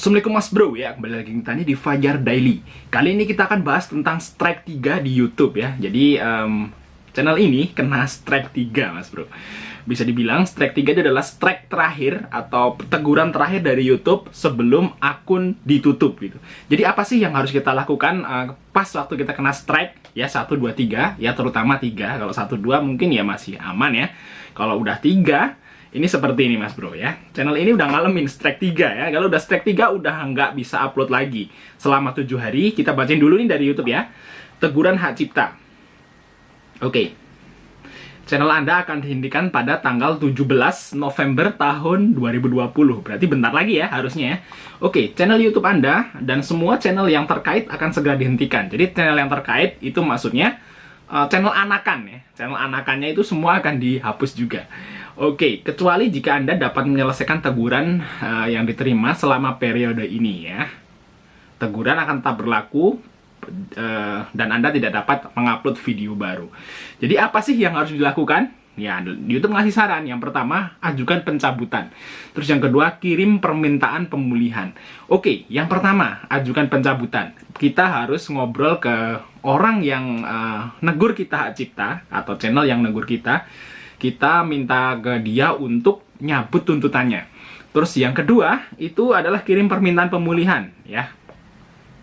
Assalamualaikum Mas Bro ya, kembali lagi kita nih di Fajar Daily. Kali ini kita akan bahas tentang strike 3 di YouTube ya. Jadi channel ini kena strike 3 Mas Bro. Bisa dibilang strike 3 itu adalah strike terakhir atau teguran terakhir dari YouTube sebelum akun ditutup gitu. Jadi apa sih yang harus kita lakukan pas waktu kita kena strike ya 1, 2, 3 ya, terutama 3. Kalau 1, 2 mungkin ya masih aman ya. Kalau udah 3 ini seperti ini Mas Bro ya. Channel ini udah ngalamin strike 3 ya. Kalau udah strike 3 udah nggak bisa upload lagi selama 7 hari. Kita bacain dulu nih dari YouTube ya. Teguran hak cipta. Oke. Channel Anda akan dihentikan pada tanggal 17 November tahun 2020. Berarti bentar lagi ya harusnya ya. Oke, channel YouTube Anda dan semua channel yang terkait akan segera dihentikan. Jadi channel yang terkait itu maksudnya channel anakan ya. Channel anakannya itu semua akan dihapus juga. Oke, kecuali jika Anda dapat menyelesaikan teguran yang diterima selama periode ini ya. Teguran akan tetap berlaku dan Anda tidak dapat mengupload video baru. Jadi apa sih yang harus dilakukan? Ya, YouTube ngasih saran. Yang pertama, ajukan pencabutan. Terus yang kedua, kirim permintaan pemulihan. Oke, yang pertama, ajukan pencabutan. Kita harus ngobrol ke orang yang negur kita hak cipta, atau channel yang negur kita. Kita minta ke dia untuk nyabut tuntutannya. Terus yang kedua, itu adalah kirim permintaan pemulihan ya.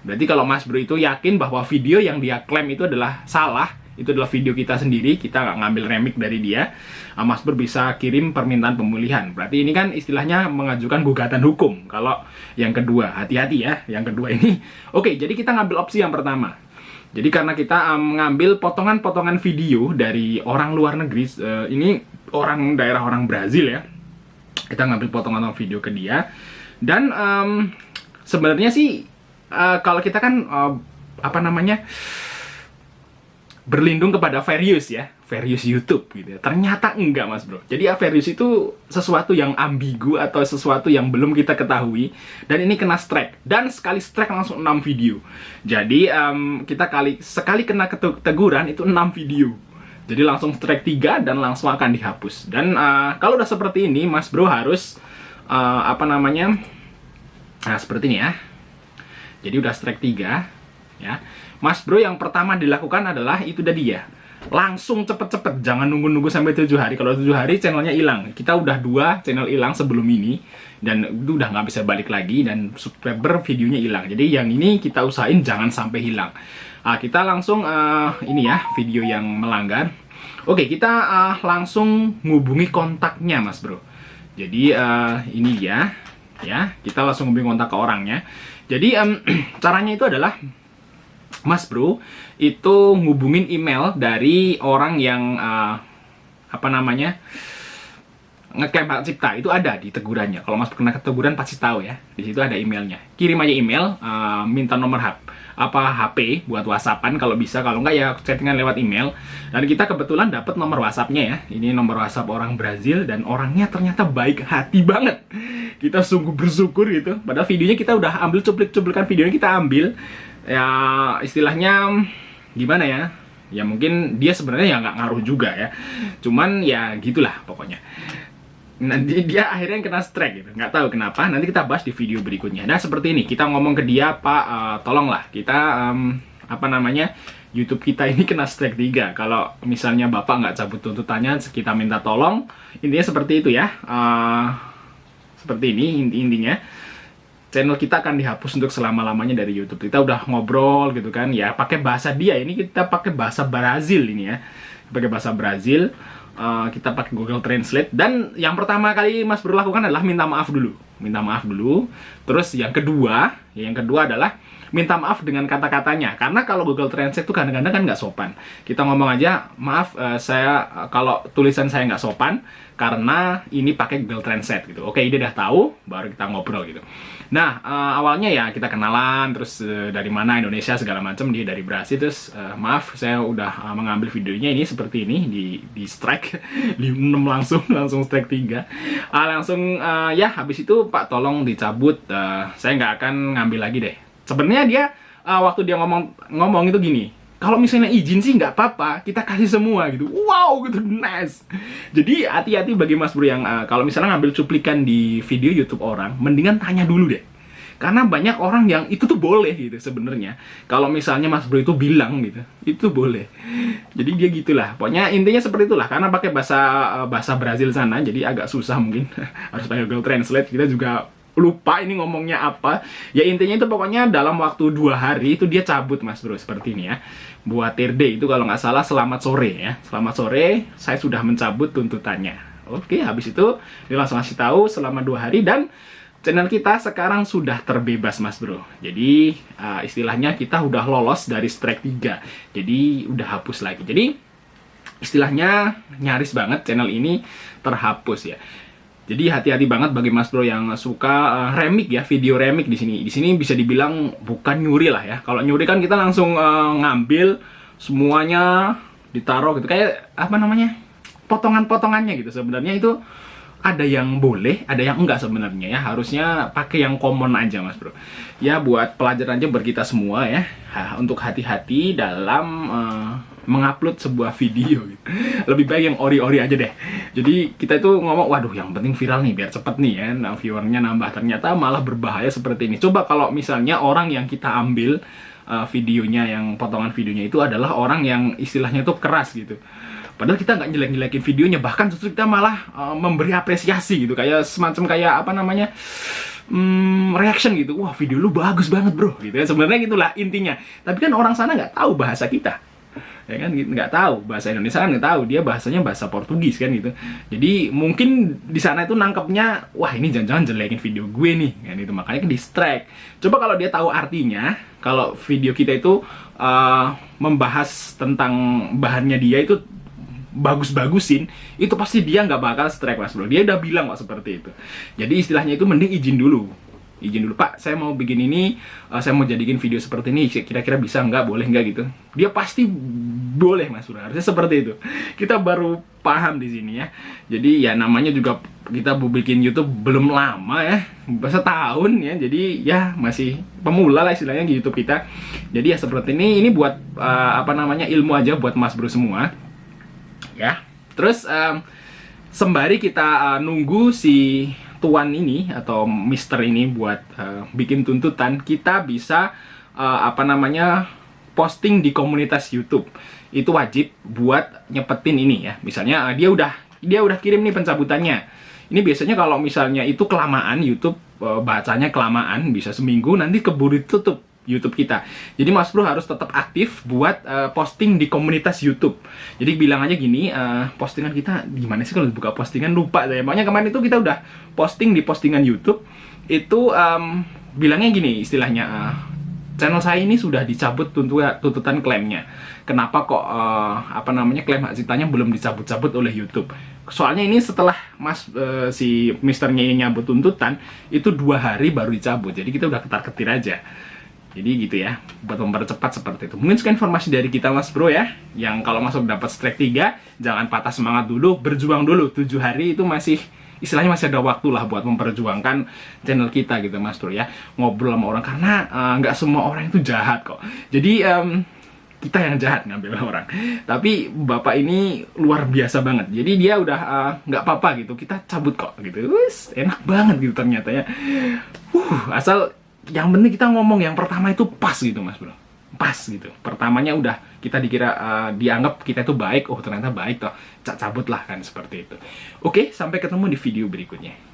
Berarti kalau Mas Bro itu yakin bahwa video yang dia klaim itu adalah salah, itu adalah video kita sendiri, kita nggak ngambil remix dari dia, Mas Bro bisa kirim permintaan pemulihan. Berarti ini kan istilahnya mengajukan gugatan hukum. Kalau yang kedua, hati-hati ya, yang kedua ini. Oke, jadi kita ngambil opsi yang pertama. Jadi karena kita mengambil potongan-potongan video dari orang luar negeri, ini orang daerah orang Brazil ya, kita ngambil potongan video ke dia. Dan sebenarnya sih kalau kita kan apa namanya, berlindung kepada fair use ya, fair use YouTube gitu ya. Ternyata enggak Mas Bro. Jadi fair use itu sesuatu yang ambigu atau sesuatu yang belum kita ketahui, dan ini kena strike. Dan sekali strike langsung 6 video. Jadi kita sekali kena teguran itu 6 video. Jadi langsung strike 3 dan langsung akan dihapus. Dan kalau udah seperti ini Mas Bro harus apa namanya, nah seperti ini ya. Jadi udah strike 3 ya. Mas Bro yang pertama dilakukan adalah itu tadi ya. Langsung cepet-cepet, jangan nunggu-nunggu sampai 7 hari. Kalau 7 hari channelnya hilang. Kita udah 2 channel hilang sebelum ini, dan itu udah nggak bisa balik lagi, dan subscriber videonya hilang. Jadi yang ini kita usahain jangan sampai hilang. Kita langsung ini ya, video yang melanggar. Oke, kita langsung ngubungi kontaknya Mas Bro. Jadi ini dia ya, kita langsung ngubungi kontak ke orangnya. Jadi caranya itu adalah Mas Bro itu ngubungin email dari orang yang apa namanya, ngeklaim hak cipta. Itu ada di tegurannya. Kalau Mas kena teguran pasti tahu ya. Di situ ada emailnya. Kirim aja email, minta nomor HP buat WhatsAppan kalau bisa. Kalau enggak ya chattingan lewat email. Dan kita kebetulan dapat nomor WhatsAppnya ya. Ini nomor WhatsApp orang Brazil dan orangnya ternyata baik hati banget. Kita sungguh bersyukur gitu. Padahal videonya kita udah ambil, cuplikan videonya kita ambil. Ya istilahnya gimana ya, ya mungkin dia sebenarnya ya nggak ngaruh juga ya, cuman ya gitulah pokoknya. Nanti dia akhirnya kena strike gitu, nggak tahu kenapa. Nanti kita bahas di video berikutnya. Nah seperti ini, kita ngomong ke dia, Pak, tolonglah kita apa namanya, YouTube kita ini kena strike 3. Kalau misalnya Bapak nggak cabut tuntutannya, kita minta tolong. Intinya seperti itu ya. Seperti ini intinya. Channel kita akan dihapus untuk selama-lamanya dari YouTube. Kita udah ngobrol gitu kan ya, pakai bahasa dia. Ini kita pakai bahasa Brazil ini ya. Pakai bahasa Brazil. Kita pakai Google Translate. Dan yang pertama kali Mas Bro lakukan adalah minta maaf dulu. Minta maaf dulu. Terus yang kedua adalah minta maaf dengan kata-katanya. Karena kalau Google Translate itu kadang-kadang kan nggak sopan. Kita ngomong aja, maaf saya kalau tulisan saya nggak sopan karena ini pakai Google Translate gitu. Oke, dia udah tahu, baru kita ngobrol gitu. Nah, awalnya ya kita kenalan, terus dari mana, Indonesia segala macam, dia dari Brasil. Terus maaf saya udah mengambil videonya ini seperti ini, di strike di 6 langsung strike 3. Langsung ya habis itu Pak tolong dicabut, saya nggak akan ngambil lagi deh. Sebenarnya dia waktu dia ngomong itu gini, kalau misalnya izin sih nggak apa-apa, kita kasih semua gitu. Wow gitu, nice. Jadi hati-hati bagi Mas Bro yang kalau misalnya ngambil cuplikan di video YouTube orang, mendingan tanya dulu deh. Karena banyak orang yang itu tuh boleh gitu sebenarnya. Kalau misalnya Mas Bro itu bilang gitu, itu boleh. Jadi dia gitulah. Pokoknya intinya seperti itulah. Karena pakai bahasa Brazil sana, jadi agak susah mungkin. Harus pakai Google Translate. Kita juga lupa ini ngomongnya apa. Ya intinya itu pokoknya dalam waktu 2 hari itu dia cabut Mas Bro, seperti ini ya. Buat TRD itu kalau nggak salah selamat sore ya. Selamat sore, saya sudah mencabut tuntutannya. Oke, habis itu dia langsung kasih tahu selama 2 hari dan channel kita sekarang sudah terbebas Mas Bro. Jadi istilahnya kita udah lolos dari strike 3. Jadi udah hapus lagi. Jadi istilahnya nyaris banget channel ini terhapus ya. Jadi hati-hati banget bagi Mas Bro yang suka remix ya, video remix di sini. Di sini bisa dibilang bukan nyuri lah ya. Kalau nyuri kan kita langsung ngambil semuanya ditaruh gitu, kayak apa namanya? Potongan-potongannya gitu. Sebenarnya itu ada yang boleh, ada yang enggak sebenarnya ya. Harusnya pakai yang common aja Mas Bro. Ya buat pelajaran aja buat kita semua ya. Untuk hati-hati dalam mengupload sebuah video gitu. Lebih baik yang ori-ori aja deh. Jadi kita itu ngomong, waduh yang penting viral nih biar cepet nih ya. Nah, viewernya nambah, ternyata malah berbahaya seperti ini. Coba kalau misalnya orang yang kita ambil videonya, yang potongan videonya itu adalah orang yang istilahnya itu keras gitu. Padahal kita nggak jelek-jelekin videonya, bahkan justru kita malah memberi apresiasi gitu, kayak semacam kayak apa namanya reaction gitu. Wah video lu bagus banget bro, gitu ya. Sebenarnya gitulah intinya. Tapi kan orang sana nggak tahu bahasa kita, ya kan, nggak tahu bahasa Indonesia kan, nggak tahu, dia bahasanya bahasa Portugis kan gitu. Jadi mungkin di sana itu nangkepnya, wah ini jangan-jangan jelekin video gue nih kan itu, makanya ke distract. Coba kalau dia tahu artinya, kalau video kita itu membahas tentang bahannya dia itu bagus-bagusin, itu pasti dia nggak bakal strike Mas Bro. Dia udah bilang kok seperti itu. Jadi istilahnya itu mending izin dulu. Izin dulu, Pak, saya mau bikin ini, saya mau jadikan video seperti ini, kira-kira bisa nggak, boleh nggak gitu. Dia pasti boleh Mas Bro, harusnya seperti itu. Kita baru paham di sini ya. Jadi ya namanya juga kita bikin YouTube belum lama ya, setahun ya. Jadi ya masih pemula lah istilahnya di YouTube kita. Jadi ya seperti ini buat apa namanya ilmu aja buat Mas Bro semua. Ya, terus sembari kita nunggu si tuan ini atau mister ini buat bikin tuntutan, kita bisa apa namanya posting di komunitas YouTube. Itu wajib buat nyepetin ini ya. Misalnya dia udah kirim nih pencabutannya. Ini biasanya kalau misalnya itu kelamaan, YouTube bacanya kelamaan, bisa seminggu nanti keburu tutup YouTube kita. Jadi Mas Bro harus tetap aktif buat posting di komunitas YouTube. Jadi bilang aja gini, postingan kita gimana sih kalau buka postingan, lupa saya. Makanya kemarin itu kita udah posting di postingan YouTube itu bilangnya gini istilahnya, channel saya ini sudah dicabut tuntutan klaimnya. Kenapa kok apa namanya klaim hak ciptanya belum dicabut-cabut oleh YouTube? Soalnya ini setelah si misternya ini nyabut tuntutan itu 2 hari baru dicabut. Jadi kita udah ketar-ketir aja. Jadi gitu ya, buat mempercepat seperti itu. Mungkin sekian informasi dari kita Mas Bro ya. Yang kalau masuk dapat strike 3, jangan patah semangat dulu, berjuang dulu. 7 hari itu masih, istilahnya masih ada waktu lah buat memperjuangkan channel kita gitu Mas Bro ya. Ngobrol sama orang, karena nggak semua orang itu jahat kok. Jadi kita yang jahat ngambil orang. Tapi bapak ini luar biasa banget. Jadi dia udah nggak apa-apa gitu, kita cabut kok gitu. Wis, enak banget gitu ternyata ya. Asal yang penting kita ngomong yang pertama itu pas gitu Mas Bro, pas gitu. Pertamanya udah kita dikira dianggap kita itu baik, oh ternyata baik toh, cabut lah kan seperti itu. Oke, sampai ketemu di video berikutnya.